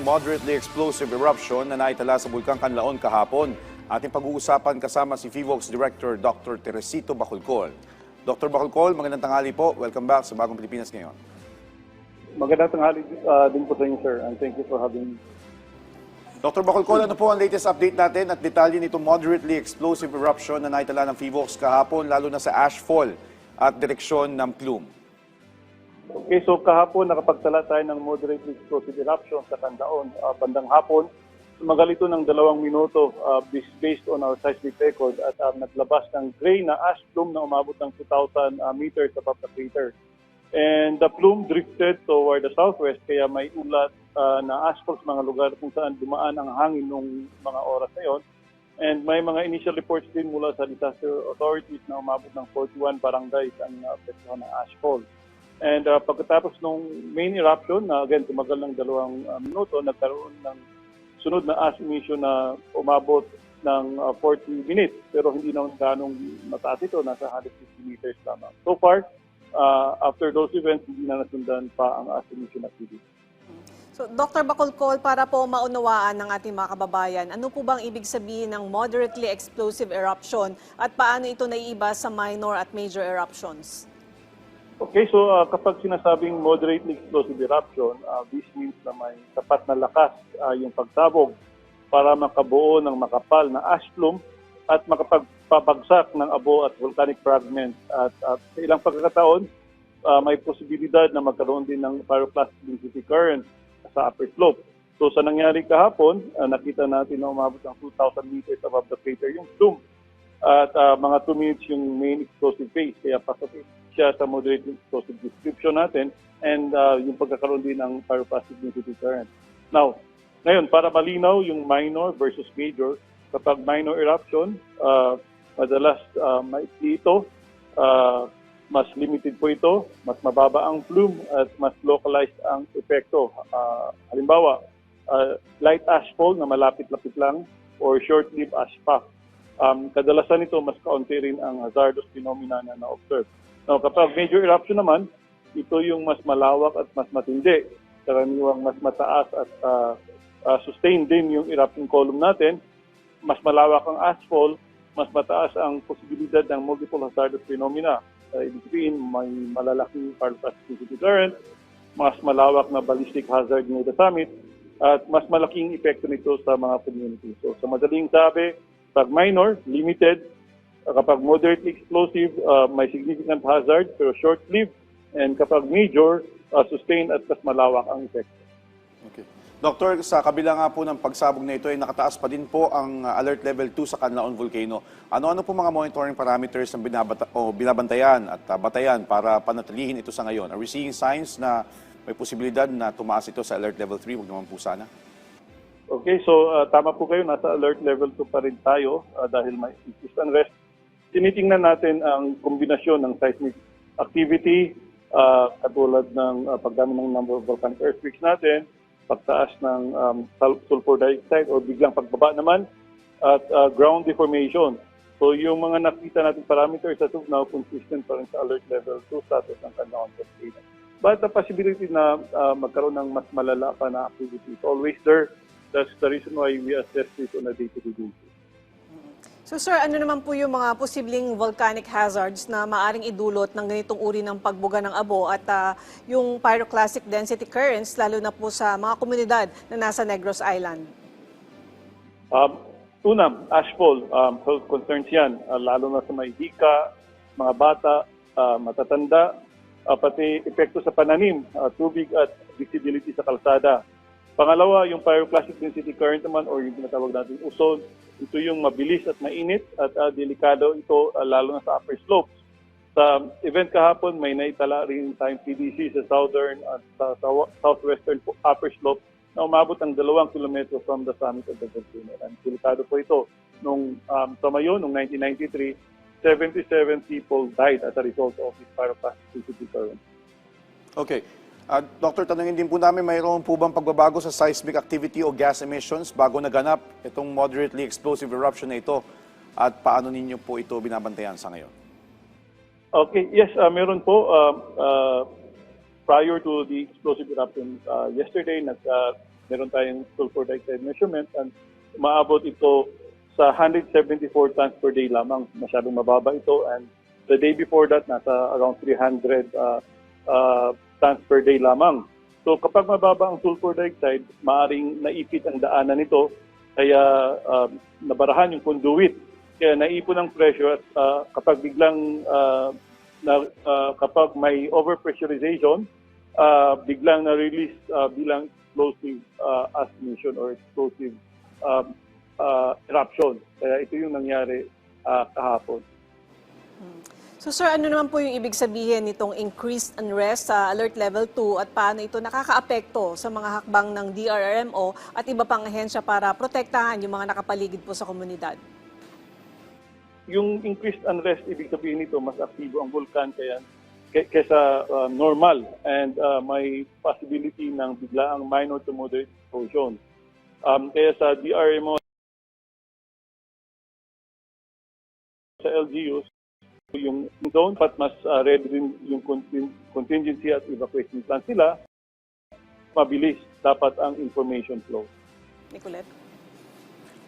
moderately explosive eruption na naitala sa Bulkang Canlaon kahapon. Ating pag-uusapan kasama si FIVOX Director Dr. Teresito Bacolcol. Dr. Bacolcol, magandang tanghali po. Welcome back sa Bagong Pilipinas Ngayon. Magandang tanghali din po sa inyo, sir, and thank you for having me. Dr. Bacolcol, ano po ang latest update natin at detalye nitong moderately explosive eruption na naitala ng FIVOX kahapon, lalo na sa ashfall at direksyon ng plume? Okay, so kahapon nakapagtala tayo ng moderately explosive eruption sa Canlaon bandang hapon. Tumagal ito ng 2 minuto based on our seismic record at naglabas ng gray na ash plume na umabot ng 2,000 meters above the crater. And the plume drifted toward the southwest kaya may ulat na ashfall sa mga lugar kung saan dumaan ang hangin nung mga oras na yon. And may mga initial reports din mula sa disaster authorities na umabot ng 41 barangays ang apektuhan ng ashfall. And pagkatapos ng main eruption, na again tumagal ng 2 minuto, nagkaroon ng sunod na ash emission na umabot ng 40 minutes. Pero hindi naman ganong mataas ito, nasa 150 meters lamang. So far, after those events, hindi na nasundan pa ang ash emission activity. So, Dr. Bacolcol, para po maunawaan ng ating mga kababayan, ano po bang ibig sabihin ng moderately explosive eruption at paano ito naiiba sa minor at major eruptions? Okay, so kapag sinasabing moderately explosive eruption, this means na may sapat na lakas yung pagsabog para makabuo ng makapal na ash plume at makapagpabagsak ng abo at volcanic fragments. At sa ilang pagkakataon, may posibilidad na magkaroon din ng pyroclastic density current sa upper slope. So sa nangyari kahapon, nakita natin na umabot ng 2,000 meters above the crater yung plume. At mga 2 minutes yung main explosive phase, kaya pasok siya sa moderate explosive description natin and yung pagkakaroon din ng pyroclastic density current. Now, ngayon, para malinaw yung minor versus major, kapag minor eruption, madalas maikli ito, mas limited po ito, mas mababa ang plume at mas localized ang epekto. Halimbawa, light ashfall na malapit-lapit lang or short-lived ash pack. Kadalasan ito mas kaunti rin ang hazardous phenomena na na-observe. Now, kapag major eruption naman, ito yung mas malawak at mas matindi. Karaniwang mas mataas at sustained din yung eruption column natin. Mas malawak ang ashfall, mas mataas ang posibilidad ng multiple hazardous phenomena. Ibig sabihin, may malalaking pyroclastic density current, mas malawak na ballistic hazard near the summit, at mas malaking epekto nito sa mga community. So, sa madaling sabi, pag minor, limited. Kapag moderately explosive, may significant hazard pero short-lived. And kapag major, sustained at mas malawak ang epekto. Okay. Doktor, sa kabila nga po ng pagsabog na ito, ay nakataas pa din po ang alert level 2 sa Canlaon Volcano. Ano-ano po mga monitoring parameters ang binabantayan at batayan para panatilihin ito sa ngayon? Are we seeing signs na may posibilidad na tumaas ito sa alert level 3? Huwag naman po sana. Okay, so tama po kayo, nasa alert level 2 pa rin tayo dahil may increased unrest. Tinitingnan natin ang kombinasyon ng seismic activity, katulad ng pagdami ng number of volcanic earthquakes natin, pagtaas ng sulfur dioxide o biglang pagbaba naman, at ground deformation. So yung mga nakita natin parameters as of now, consistent pa rin sa alert level 2 status ng Canlaon Volcano. But the possibility na magkaroon ng mas malala pa na activity is always there. That's the reason why we assess this on a day-to-day basis. So sir, ano naman po yung mga posibleng volcanic hazards na maaring idulot ng ganitong uri ng pagbuga ng abo at yung pyroclastic density currents, lalo na po sa mga komunidad na nasa Negros Island? Una, ashfall, health concerns yan, lalo na sa mga hika, mga bata, matatanda, pati epekto sa pananim, tubig at visibility sa kalsada. Pangalawa, yung pyroclastic density current naman or yung tinatawag natin uson, ito yung mabilis at mainit at delikado ito lalo na sa upper slopes. Sa event kahapon, may naitala rin tayong PDC sa southern at sa southwestern upper slope na umabot ng 2 kilometro from the summit of the volcano. And delikado po ito. Nung Tamayo, noong 1993, 77 people died as a result of this pyroclastic density current. Okay. Doktor, tanungin din po namin, mayroon po bang pagbabago sa seismic activity o gas emissions bago naganap itong moderately explosive eruption na ito at paano ninyo po ito binabantayan sa ngayon? Okay, yes, meron po. Prior to the explosive eruption yesterday, meron tayong sulfur dioxide measurement and maabot ito sa 174 tons per day lamang. Masyadong mababa ito, and the day before that, nasa around 300 tons per day lamang. So kapag mababa ang sulfur dioxide, maaring naipit ang daanan nito, kaya nabarahan yung conduit. Kaya naipon ang pressure at kapag biglang kapag may overpressurization, biglang na-release bilang explosive as emission or explosive eruption. Kaya ito yung nangyari kahapon. So sir, ano naman po yung ibig sabihin nitong increased unrest sa alert level 2 at paano ito nakakaapekto sa mga hakbang ng DRRMO at iba pang ahensya para protektahan yung mga nakapaligid po sa komunidad? Yung increased unrest, ibig sabihin nito, mas aktibo ang vulkan kaysa normal, and may possibility ng biglaang minor to moderate explosion. Kaya sa DRMO, sa LGUs, yung zone, pat mas ready rin yung contingency at evacuation plan sila, mabilis dapat ang information flow. Nicolette?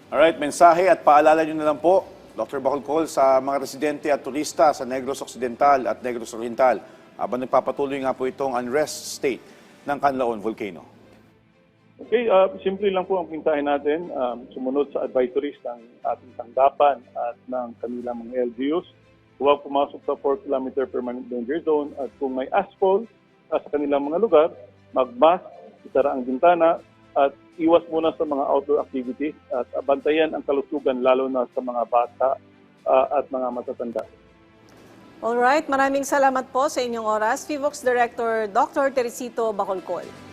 Alright, mensahe at paalala nyo na lang po, Dr. Bacolcol, sa mga residente at turista sa Negros Occidental at Negros Oriental habang nagpapatuloy nga po itong unrest state ng Canlaon Volcano. Okay, simple lang po ang pintahin natin. Sumunod sa advisories ng ating tanggapan at ng kanilang mga LGUs. Huwag pumasok sa 4 km permanent danger zone, at kung may asphalt sa kanilang mga lugar, mag-mask, isara ang bintana, at iwas muna sa mga outdoor activities at bantayan ang kalusugan lalo na sa mga bata at mga matatanda. Alright, maraming salamat po sa inyong oras. PHIVOX Director Dr. Teresito Bacolcol.